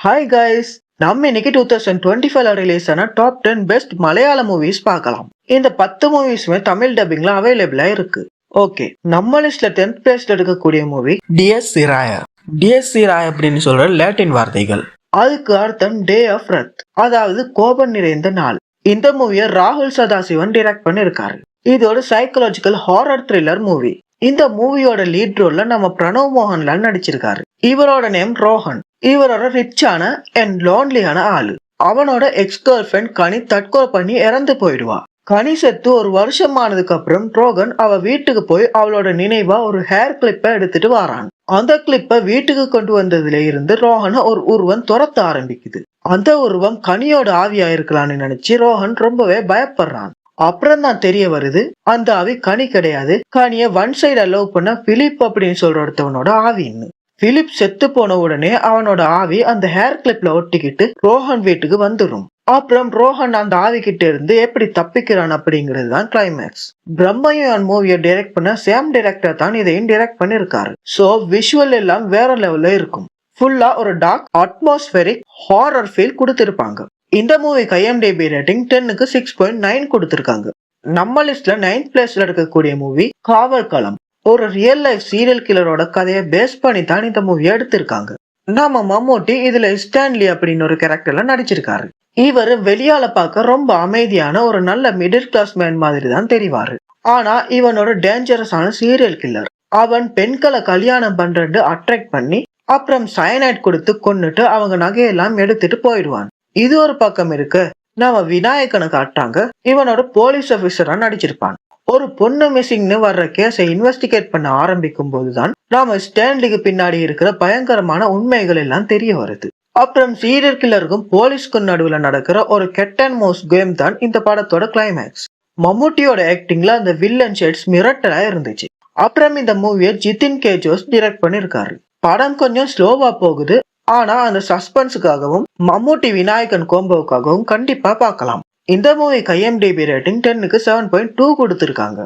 Hi guys, நம்ம இன்னைக்கு 2025 release ஆன டாப் 10 பெஸ்ட் மலையாள மூவிஸ் பார்க்கலாம். இந்த 10 மூவிஸுமே தமிழ் டப்பிங்ல அவைலபிளா இருக்கு. ஓகே, நம்ம லிஸ்ட்ல 10th பிளேஸ்ல இருக்கக்கூடிய மூவி டிஎஸ் சிராயா. டிஎஸ் சிராயா அப்படின்னு சொல்ற லாட்டின் வார்த்தைகள். அதுக்கு அர்த்தம் டே ஆஃப் ரத், அதாவது கோபம் நிறைந்த நாள். இந்த மூவியை ராகுல் சதாசிவன் டைரக்ட் பண்ணிருக்காரு. இது ஒரு சைக்கலாஜிக்கல் ஹாரர் த்ரில்லர் மூவி. இந்த மூவியோட லீட் ரோல்ல நம்ம பிரணவ் மோகன்லால் நடிச்சிருக்காரு. இவரோட நேம் ரோஹன். இவரோட ரிச்சான அண்ட் லோன்லியான ஆளு. அவனோட எக்ஸ் கேர்ள் ஃபிரெண்ட் கனி தற்கொலை பண்ணி இறந்து போயிடுவா. கனி செத்து ஒரு வருஷம் ஆனதுக்கு அப்புறம் ரோகன் அவ வீட்டுக்கு போய் அவளோட நினைவா ஒரு ஹேர் கிளிப்பை எடுத்துட்டு வரான். அந்த கிளிப்பை வீட்டுக்கு கொண்டு வந்ததுல இருந்து ரோஹனை ஒரு உருவம் துரத்த ஆரம்பிக்குது. அந்த உருவம் கனியோட ஆவியா இருக்கலாம்னு நினைச்சு ரோஹன் ரொம்பவே பயப்படுறான். அப்புறம் தான் தெரிய வருது அந்த ஆவி கனி கிடையாது, கனிய ஒன் சைடு அலோவ் பண்ண பிலிப் அப்படின்னு சொல்ற ஒருத்தவனோட ஆவின்னு. பிலிப் செத்து போன உடனே அவனோட ஆவி அந்த ஹேர் கிளிப்ல ஒட்டிக்கிட்டு ரோஹன் வீட்டுக்கு வந்துடும். அப்புறம் ரோஹன் அந்த ஆவி கிட்ட இருந்து எப்படி தப்பிக்கிறான் அப்படிங்கிறது தான் கிளைமேக்ஸ். பிரம்மையன் மூவியை டைரக்ட் பண்ண சேம் டைரக்டர் தான் இதையும் டைரக்ட் பண்ணிருக்காரு. சோ விஷுவல் எல்லாம் வேற லெவல்ல இருக்கும். ஃபுல்லா ஒரு டார்க் அட்மாஸ்பெரிக் ஹாரர் ஃபீல் கொடுத்திருப்பாங்க. இந்த மூவிக்கு IMDb ரேட்டிங் 10க்கு 6.9 கொடுத்திருக்காங்க. நம்ம லிஸ்ட்ல 9th பிளேஸ்ல இருக்கக்கூடிய மூவி காவல் களம். ஒரு ரியல் லைஃப் சீரியல் கில்லரோட கதையை பேஸ் பண்ணி தான் இந்த மூவியை எடுத்திருக்காங்க. நம்ம மம்மூட்டி இதுல ஸ்டான்லி அப்படின்னு ஒரு கேரக்டர்ல நடிச்சிருக்காரு. இவர் வெளியால பார்க்க ரொம்ப அமைதியான ஒரு நல்ல மிடில் கிளாஸ் மேன் மாதிரி தான் தெரிவாரு. ஆனா இவனோட டேஞ்சரஸான சீரியல் கில்லர். அவன் பெண்களை கல்யாணம் பண்றது அட்ராக்ட் பண்ணி அப்புறம் சயனைட் கொடுத்து கொன்னுட்டு அவங்க நகையெல்லாம் எடுத்துட்டு போயிடுவான். இது ஒரு பக்கம் இருக்கு. நாம விநாயகனை காட்டாங்க. இவனோட போலீஸ் ஆபீசரா நடிச்சிருப்பான். ஒரு பொண்ணு மிஸ்ஸிங்னு வர்ற கேஸை இன்வெஸ்டிகேட் பண்ண ஆரம்பிக்கும் போதுதான் நாம ஸ்டான்லிக்கு பின்னாடி இருக்கிற பயங்கரமான உண்மைகள் எல்லாம் தெரிய வருது. அப்புறம் சீரியல் கில்லருக்கும் போலீஸ்க்கும் நடுவுல நடக்கிற ஒரு கெட் அண்ட் மவுஸ் கேம் தான் இந்த படத்தோட கிளைமேக்ஸ். மம்முட்டியோட ஆக்டிங்ல அந்த வில்லன் ஷேட்ஸ் மிரட்டலா இருந்துச்சு. அப்புறம் இந்த மூவியை ஜிதின் கே ஜோஸ் டைரக்ட் பண்ணிருக்காரு. படம் கொஞ்சம் ஸ்லோவா போகுது. ஆனா அந்த சஸ்பென்ஸுக்காகவும் மம்மூட்டி விநாயகன் கோம்போவுக்காகவும் கண்டிப்பா பார்க்கலாம். இந்த மூவிக்கு IMDb ரேட்டிங் 10க்கு 7.2 கொடுத்திருக்காங்க.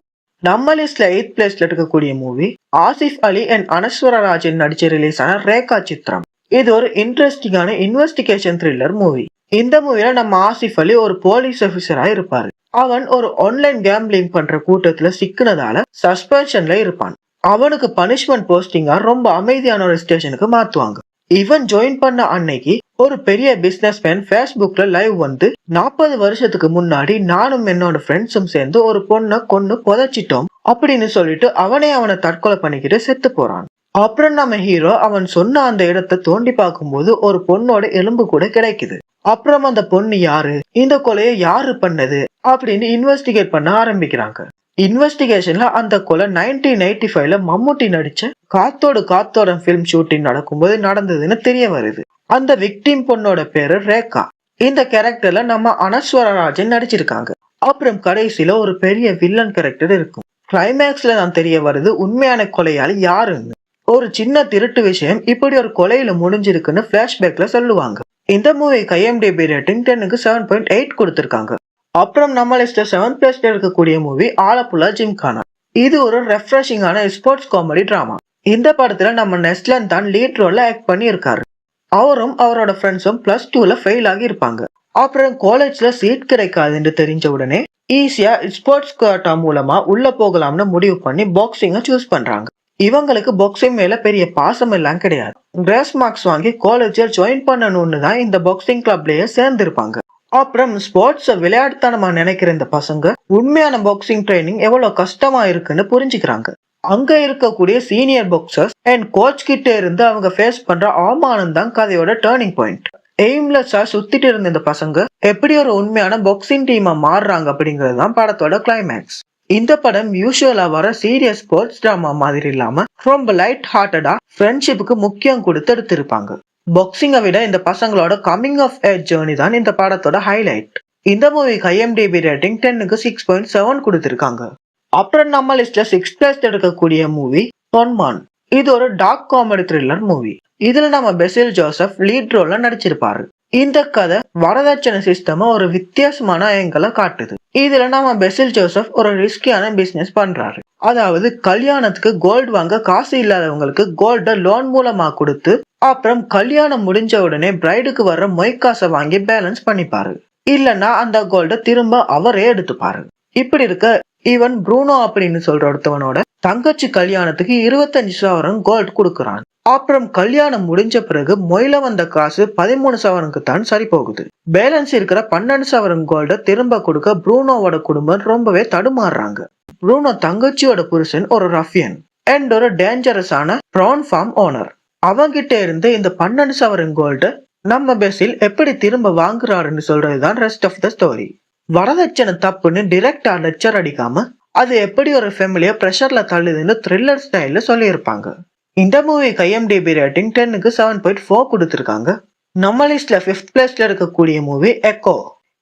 நம்ம லிஸ்ட்ல 8th பிளேஸ்ல இருக்கக்கூடிய மூவி ஆசிஃப் அலி அண்ட் அனஸ்வர ராஜன் நடிச்சு ரிலீஸ் ஆன ரேகா சித்திரம். இது ஒரு இன்ட்ரெஸ்டிங்கான இன்வெஸ்டிகேஷன் த்ரில்லர் மூவி. இந்த மூவில நம்ம ஆசிஃப் அலி ஒரு போலீஸ் ஆபீசரா இருப்பாரு. அவன் ஒரு ஆன்லைன் கேம்பிளிங் பண்ற கூட்டத்துல சிக்கினதால சஸ்பென்ஷன்ல இருப்பான். அவனுக்கு பனிஷ்மெண்ட் போஸ்டிங்கா ரொம்ப அமைதியான ஒரு ஸ்டேஷனுக்கு மாத்துவாங்க. இவன் ஜாயின் பண்ண அன்னைக்கு ஒரு பெரிய பிசினஸ் மேன் ஃபேஸ்புக்ல லைவ் வந்து 40 வருஷத்துக்கு முன்னாடி நானும் என்னோட ஃப்ரெண்ட்ஸும் சேர்ந்து ஒரு பொண்ணை கொன்னு புதைச்சிட்டோம் அப்படின்னு சொல்லிட்டு அவனை தற்கொலை பண்ணிக்கிட்டு செத்து போறான். அப்புறம் நம்ம ஹீரோ அவன் சொன்ன அந்த இடத்தை தோண்டி பார்க்கும்போது ஒரு பொண்ணோட எலும்பு கூட கிடைக்குது. அப்புறம் அந்த பொண்ணு யாரு, இந்த கொலையை யாரு பண்ணது அப்படின்னு இன்வெஸ்டிகேட் பண்ண ஆரம்பிக்கிறாங்க. இன்வெஸ்டிகேஷன்ல அந்த கொலை 1985ல மம்முட்டி நடிச்ச காத்தோட ஃபிலிம் ஷூட்டிங் நடக்கும்போது நடந்ததுன்னு தெரிய வருது. அந்த விக்டிம் பொண்ணோட பேரு ரேகா. இந்த கேரக்டர்ல நம்ம அனஸ்வர ராஜன் நடிச்சிருக்காங்க. அப்புறம் கடைசியில ஒரு பெரிய வில்லன் கேரக்டர் இருக்கும். கிளைமேக்ஸ்ல தான் தெரிய வருது உண்மையான கொலையாளி யாருன்னு. ஒரு சின்ன திருட்டு விஷயம் இப்படி ஒரு கொலையில முடிஞ்சிருக்குன்னு பிளாஷ்பேக்ல சொல்லுவாங்க. இந்த மூவிக்கு IMDb ரேட்டிங் 10க்கு 7.8 கொடுத்திருக்காங்க. அப்புறம் நம்ம லிஸ்ட்ல 7th பிளேஸ்ல இருக்கக்கூடிய மூவி ஆலப்புழா ஜிம்கானா. இது ஒரு ரெஃப்ரெஷிங்கான ஸ்போர்ட்ஸ் காமெடி டிராமா. இந்த படத்துல நம்ம நெஸ்லன் தான் லீட் ரோல்ல ஆக்ட் பண்ணி இருக்காரு. அவரும் அவரோட ஃப்ரெண்ட்ஸும் +2ல ஃபெயில் ஆகி இருப்பாங்க. அப்புறம் காலேஜ்ல சீட் கிடைக்காதுன்னு தெரிஞ்ச உடனே ஈஸியா ஸ்போர்ட்ஸ் கோட்டா மூலமா உள்ள போகலாம்னு முடிவு பண்ணி பாக்ஸிங்க சூஸ் பண்றாங்க. இவங்களுக்கு பாக்ஸிங் மேல பெரிய பாசம் எல்லாம் கிடையாது. கிரேஸ் மார்க்ஸ் வாங்கி காலேஜ்ல ஜாயின் பண்ணணும்னு தான் இந்த பாக்ஸிங் கிளப்லயே சேர்ந்திருப்பாங்க. அப்புறம் ஸ்போர்ட்ஸ விளையாட்டுத்தனமா நினைக்கிற இந்த பசங்க உண்மையான பாக்ஸிங் ட்ரைனிங் எவ்வளவு கஷ்டமா இருக்குன்னு புரிஞ்சுக்கிறாங்க. அங்க இருக்கக்கூடிய சீனியர் பாக்ஸர்ஸ் அண்ட் கோச் கிட்ட இருந்து அவங்க ஃபேஸ் பண்ற அவமானம் தான் கதையோட டேர்னிங் பாயிண்ட். எய்ம்லெஸ்ஸா சுத்திட்டு இருந்த இந்த பசங்க எப்படி ஒரு உண்மையான பாக்ஸிங் டீமா மாறுறாங்க அப்படிங்கிறது தான் படத்தோட கிளைமேக்ஸ். இந்த படம் யூசுவலா வர சீரியஸ் ஸ்போர்ட்ஸ் டிராமா மாதிரி இல்லாம ரொம்ப லைட் ஹார்ட்டடா ஃப்ரெண்ட்ஷிப்புக்கு முக்கியம் கொடுத்து எடுத்திருப்பாங்க. பாக்ஸிங்கை விட இந்த பசங்களோட கமிங் ஆஃப் ஏஜ் ஜேர்னி தான் இந்த படத்தோட ஹைலைட். இந்த மூவிக்கு IMDb ரேட்டிங் 10க்கு 6.7 கொடுத்திருக்காங்க. அப்புறம் நம்ம லிஸ்ட்ல 6th பிளேஸ்ல இருக்கக்கூடிய மூவி தொன்மான். இது ஒரு டார்க் காமெடி த்ரில்லர் மூவி. இதுல நம்ம பெசில் ஜோசப் லீட் ரோல்ல நடிச்சிருப்பாரு. இந்த கதை வரதட்சணை சிஸ்டமா ஒரு வித்தியாசமான ஆங்கிளை காட்டுது. இதுல நம்ம பெசில் ஜோசப் ஒரு ரிஸ்கியான பிசினஸ் பண்றாரு. அதாவது கல்யாணத்துக்கு கோல்டு வாங்க காசு இல்லாதவங்களுக்கு கோல்ட லோன் மூலமா கொடுத்து அப்புறம் கல்யாணம் முடிஞ்ச உடனே பிரைடுக்கு வர்ற மொய்காசை வாங்கி பேலன்ஸ் பண்ணிப்பாரு. இல்லன்னா அந்த கோல்ட திரும்ப அவரே எடுத்துப்பாரு. இப்படி இருக்க ஈவன் ப்ரூனோ அப்படின்னு சொல்ற ஒருத்தவனோட தங்கச்சி கல்யாணத்துக்கு 25 சவரன் கோல்ட் கொடுக்கறான். அப்புறம் கல்யாணம் முடிஞ்ச பிறகு மொயில வந்த காசு 13 சவரனுக்கு தான் சரி போகுது. பேலன்ஸ் இருக்கிற 12 சவரன் கோல்ட திரும்ப கொடுக்க ப்ரூனோவோட குடும்பம் ரொம்பவே தடுமாறுறாங்க. ப்ரூனோ தங்கச்சியோட புருஷன் ஒரு ரஃபியன் அண்ட் ஒரு டேஞ்சரஸான ப்ரான் ஃபார்ம் ஓனர். அவங்கிட்ட இருந்து இந்த 12 சவரன் கோல்ட நம்ம பெசில் எப்படி திரும்ப வாங்குறாருன்னு சொல்றதுதான் ரெஸ்ட் ஆஃப் த ஸ்டோரி. வரதட்சணை தப்புன்னு டிரெக்டா லெக்சர் அடிக்காம அது எப்படி ஒரு ஃபேமிலிய பிரஷர்ல தள்ளுதுன்னு த்ரில்லர் ஸ்டைல்ல சொல்லியிருப்பாங்க. இந்த மூவிக்கு IMDb ரேட்டிங் 10க்கு 7.4 கொடுத்திருக்காங்க. நம்ம லிஸ்ட்ல 5th பிளேஸ்ல இருக்கக்கூடிய மூவி எக்கோ.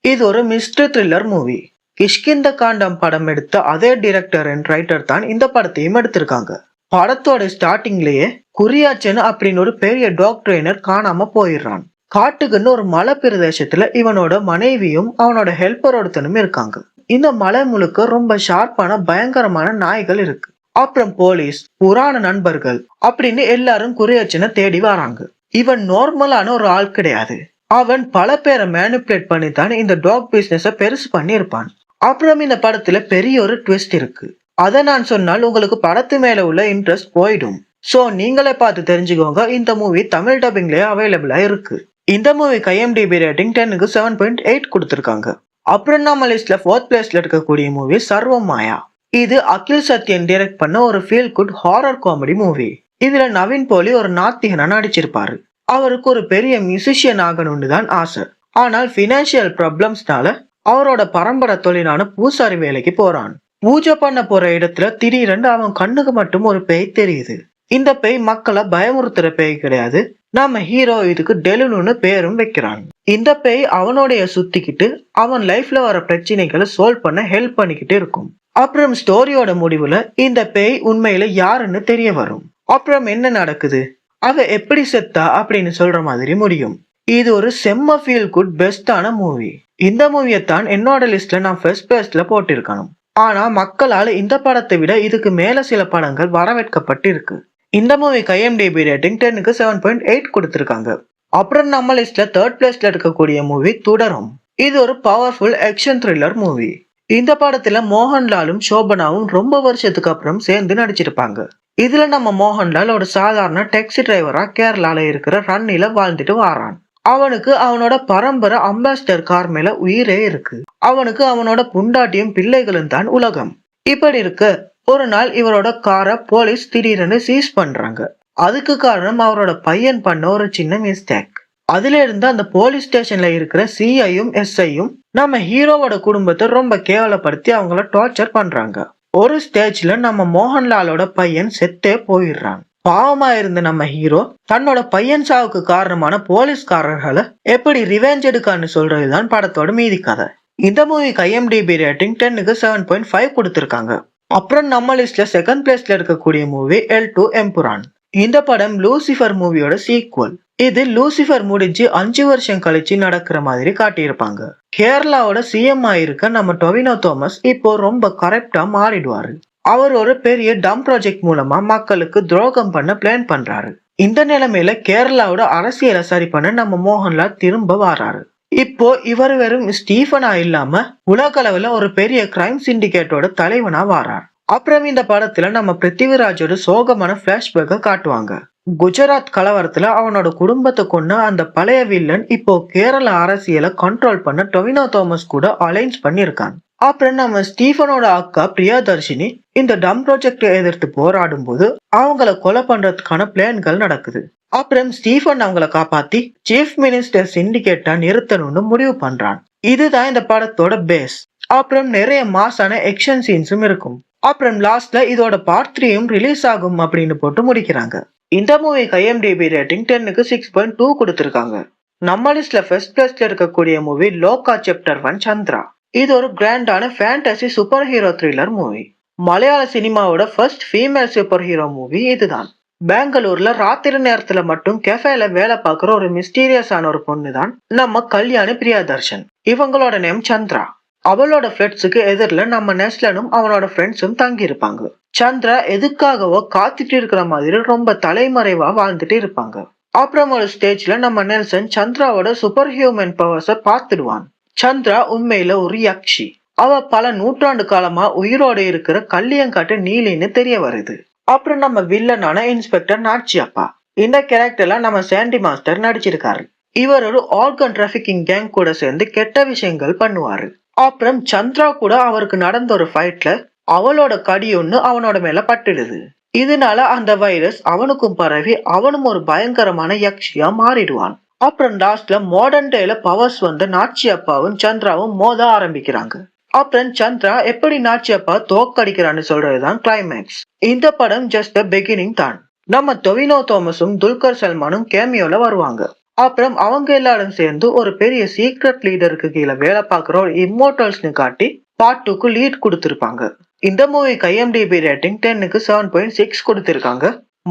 இது ஒரு மிஸ்டரி த்ரில்லர் மூவி. கிஷ்கிந்த காண்டம் படம் எடுத்த அதே டிரெக்டர் அண்ட் ரைட்டர் தான் இந்த படத்தையும் எடுத்திருக்காங்க. படத்தோட ஸ்டார்டிங்லயே குரியாச்சன் அப்படின்னு ஒரு பெரிய டாக் ட்ரெயினர் காணாம போயிடுறான். காட்டுக்குன்னு ஒரு மலை பிரதேசத்துல இவனோட மனைவியும் அவனோட ஹெல்ப்பர் ஒருத்தனும் இருக்காங்க. இந்த மலை முழுக்க ரொம்ப ஷார்ப்பான பயங்கரமான நாய்கள் இருக்கு. அப்புறம் போலீஸ், புராண நண்பர்கள் அப்படின்னு எல்லாரும் குரியாச்சனை தேடி வராங்க. இவன் நார்மலான ஒரு ஆள் கிடையாது. அவன் பல பேரை மேனிபுலேட் பண்ணித்தான் இந்த டாக் பிசினஸ பெருசு பண்ணி இருப்பான். அப்புறம் இந்த படத்துல பெரிய ஒரு ட்விஸ்ட் இருக்கு. அதை நான் சொன்னால் உங்களுக்கு படத்து மேல உள்ள இன்ட்ரெஸ்ட் போயிடும். சோ நீங்களே பார்த்து தெரிஞ்சுக்கோங்க. இந்த மூவி தமிழ் டப்பிங்லயே அவைலபிளா இருக்கு. இந்த மூவிக்கு IMDb ரேட்டிங் 10க்கு 7.8 கொடுத்திருக்காங்க. அப்புறம் நம்ம லிஸ்ட்ல 4th பிளேஸ்ல இருக்கக்கூடிய மூவி சர்வமாயா. இது அகில் சத்யன் டைரக்ட் பண்ண ஒரு feel good horror comedy movie. இதுல நவீன் போலி ஒரு நாத்திகனா நடிச்சிருப்பாரு. அவருக்கு ஒரு பெரிய மியூசிஷியன் ஆகணும்னு தான் ஆசை. ஆனால் பினான்சியல் ப்ராப்ளம்ஸ்னால அவரோட பரம்பரை தொழிலான பூசாரி வேலைக்கு போறான். பூஜை பண்ண போற இடத்துல திடீரென்று அவன் கண்ணுக்கு மட்டும் ஒரு பேய் தெரியுது. இந்த பேய் மக்களை பயமுறுத்துற பேய் கிடையாது. நம்ம ஹீரோ இதுக்கு டெலுன்னு பேரும் வைக்கிறான். இந்த பேய் அவனோடைய சுத்திக்கிட்டு அவன் லைஃப்ல வர பிரச்சனைகளை சால்வ் பண்ண ஹெல்ப் பண்ணிக்கிட்டு இருக்கும். அப்புறம் ஸ்டோரியோட முடிவுல இந்த பேய் உண்மையில யாருன்னு தெரிய வரும். அப்புறம் என்ன நடக்குது, அவ எப்படி செத்தா அப்படின்னு சொல்ற மாதிரி முடியும். இது ஒரு செம்ம ஃபீல் குட் பெஸ்டான மூவி. இந்த மூவியத்தான் என்னோட லிஸ்ட்ல நான் ஃபர்ஸ்ட் பிளேஸ்ல போட்டிருக்கணும். ஆனா மக்களால் இந்த படத்தை விட இதுக்கு மேல சில படங்கள் வரவேற்கப்பட்டு இருக்கு. இந்த மூவிக்கு IMDb ரேட்டிங் 10க்கு 7.8 கொடுத்திருக்காங்க. அப்புறம் நம்ம லிஸ்ட்ல 3rd பிளேஸ்ல இருக்கக்கூடிய மூவி துடரும். இது ஒரு பவர்ஃபுல் ஆக்ஷன் த்ரில்லர் மூவி. இந்த படத்துல மோகன்லாலும் சோபனாவும் ரொம்ப வருஷத்துக்கு அப்புறம் சேர்ந்து நடிச்சிருப்பாங்க. இதுல நம்ம மோகன்லால் ஒரு சாதாரண டாக்ஸி டிரைவரா கேரளால இருக்கிற ரன்னில வாழ்ந்துட்டு வாரான். அவனுக்கு அவனோட பரம்பரை அம்பாசிடர் கார் மேல உயிரே இருக்கு. அவனுக்கு அவனோட புண்டாட்டியும் பிள்ளைகளும் தான் உலகம். இப்படி இருக்க ஒரு நாள் இவரோட காரை போலீஸ் திடீரென்னு சீஸ் பண்றாங்க. அதுக்கு காரணம் அவரோட பையன் பண்ண ஒரு சின்ன மிஸ்டேக். அதுல இருந்து அந்த போலீஸ் ஸ்டேஷன்ல இருக்கிற CIயும் SIயும் நம்ம ஹீரோவோட குடும்பத்தை ரொம்ப கேவலப்படுத்தி அவங்கள டார்ச்சர் பண்றாங்க. ஒரு ஸ்டேஜ்ல நம்ம மோகன்லாலோட பையன் செத்தே போயிடுறான். பாவமா இருந்த நம்ம ஹீரோ தன்னோட பையன் சாவுக்கு காரணமான போலீஸ்காரர்களை எப்படி ரிவெஞ்ச் எடுக்கான்னு சொல்றதுதான் படத்தோட மீதி கதை. இந்த மூவிக்கு IMDb ரேட்டிங் 10க்கு 7.5 கொடுத்திருக்காங்க. அப்புறம் நம்ம லிஸ்ட்ல 2nd பிளேஸ்ல இருக்கக்கூடிய மூவி L2 எம்புரான். இந்த படம் லூசிஃபர் மூவியோட சீக்வல். இது லூசிஃபர் முடிஞ்சு 5 வருஷம் கழிச்சு நடக்கிற மாதிரி காட்டியிருப்பாங்க. கேரளாவோட CM ஆயிருக்க நம்ம டொவினோ தோமஸ் இப்போ ரொம்ப கரெக்டா மாறிடுவாரு. அவர் ஒரு பெரிய டம் ப்ராஜெக்ட் மூலமா மக்களுக்கு துரோகம் பண்ண பிளான் பண்றாரு. இந்த நிலைமையில கேரளாவோட அரசியலை சரி பண்ண நம்ம மோகன்லால் திரும்ப வராரு. இப்போ இவர் வெறும் ஸ்டீஃபனா இல்லாம உலக அளவுல ஒரு பெரிய கிரைம் சிண்டிகேட்டோட தலைவனா வாரார். அப்புறம் இந்த படத்துல நம்ம பிருத்திவிராஜோட சோகமான பிளாஷ்பேக்க காட்டுவாங்க. குஜராத் கலவரத்துல அவனோட குடும்பத்தை கொண்டு அந்த பழைய வில்லன் இப்போ கேரள அரசியலை கண்ட்ரோல் பண்ண டொவினோ தோமஸ் கூட அலைன்ஸ் பண்ணிருக்கான். அப்புறம் நம்ம ஸ்டீஃபனோட அக்கா பிரியாதர்ஷினி இந்த டம் ப்ராஜெக்ட் எதிர்த்து போராடும் போது அவங்கள கொலை பண்றதுக்கான பிளான்கள் நடக்குது. அப்புறம் ஸ்டீஃபன் அவங்கள காப்பாத்தி சீஃப் மினிஸ்டர் சிண்டிகேட்டா நிறுத்தணும்னு முடிவு பண்றான். இதுதான் இந்த படத்தோட பேஸ். அப்புறம் நிறைய மாசான ஆக்ஷன் சீன்ஸும் இருக்கும். அப்புறம் லாஸ்ட்ல இதோட பார்ட் 3யும் ரிலீஸ் ஆகும் அப்படின்னு போட்டு முடிக்கிறாங்க. இந்த மூவிக்கு IMDb ரேட்டிங் 10க்கு 6.2 கொடுத்திருக்காங்க. நம்ம லிஸ்ட்ல ஃபர்ஸ்ட் பிளேஸ்ல இருக்கக்கூடிய மூவி லோகா சாப்டர் 1 சந்திரா. இது ஒரு கிராண்டான fantasy superhero thriller movie. மலையாள சினிமாவோட first female superhero movie இதுதான். பெங்களூர்ல ராத்திரி நேரத்துல மட்டும் கெஃபேல வேலை பார்க்குற ஒரு மிஸ்டீரியஸான ஒரு பொண்ணு தான் நம்ம கல்யாணி பிரியாதர்ஷன். இவங்களோட நேம் சந்திரா. அவளோட ஃபிளட்ஸுக்கு எதிரில நம்ம நெஸ்லனும் அவனோட ஃப்ரெண்ட்ஸும் தங்கி இருப்பாங்க. சந்திரா எதுக்காகவோ காத்துட்டு இருக்கிற மாதிரி ரொம்ப தலைமறைவா வாழ்ந்துட்டு இருப்பாங்க. அப்புறம் ஒரு ஸ்டேஜ்ல நம்ம நெல்சன் சந்திராவோட சூப்பர் ஹியூமன் பவர்ஸ பார்த்துடுவான். சந்திரா உண்மையில ஒரு யக்ஷி. அவ பல நூற்றாண்டு காலமா உயிரோட இருக்கிற கல்லியங்காட்டு நீலின்னு தெரிய வருது. அப்புறம் நம்ம வில்லனான இன்ஸ்பெக்டர் நாச்சியப்பா. இந்த கேரக்டர்ல நம்ம சாண்டி மாஸ்டர் நடிச்சிருக்காரு. இவர் ஒரு ஆர்கன் டிராபிகிங் கேங் கூட சேர்ந்து கெட்ட விஷயங்கள் பண்ணுவாரு. அப்புறம் சந்திரா கூட அவருக்கு நடந்த ஒரு ஃபைட்ல அவளோட கடி ஒண்ணு அவனோட மேல பட்டுடுது. இதனால அந்த வைரஸ் அவனுக்கும் பரவி அவனும் ஒரு பயங்கரமான யக்ஷியா மாறிடுவான். அப்புறம் லாஸ்ட்ல மாடர்ன் டேல பவர்ஸ் வந்து நாச்சியப்பாவும் சந்திராவும் மோத ஆரம்பிக்கிறாங்க. அப்புறம் சந்திரா எப்படி நாச்சியப்பா தோக்கடிக்கிறான்னு சொல்றதுதான் கிளைமேக்ஸ். இந்த படம் ஜஸ்ட் பிகினிங் தான். நம்ம டொவினோ தாமஸும் துல்கர் சல்மானும் கேமியோல வருவாங்க. அப்புறம் அவங்க எல்லாரும் சேர்ந்து ஒரு பெரிய சீக்ரெட் லீடருக்கு கீழே வேலை பார்க்குற ஒரு இம்மோர்டல்ஸ்னு காட்டி பார்ட் 2க்கு லீட் கொடுத்திருப்பாங்க. இந்த மூவிக்கு IMDb ரேட்டிங் 10க்கு 7.6 கொடுத்திருக்காங்க.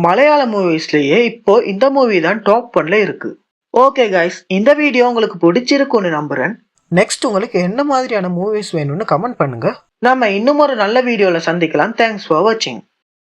மலையாள மூவிஸ்லயே இப்போ இந்த மூவி தான் டாப் 1ல இருக்கு. ஓகே கைஸ், இந்த வீடியோ உங்களுக்கு பிடிச்சிருக்கும்னு நம்புறேன். நெக்ஸ்ட் உங்களுக்கு என்ன மாதிரியான மூவிஸ் வேணும்னு கமெண்ட் பண்ணுங்க. நம்ம இன்னும் ஒரு நல்ல வீடியோல சந்திக்கலாம். தேங்க்ஸ் ஃபார் வாட்சிங்.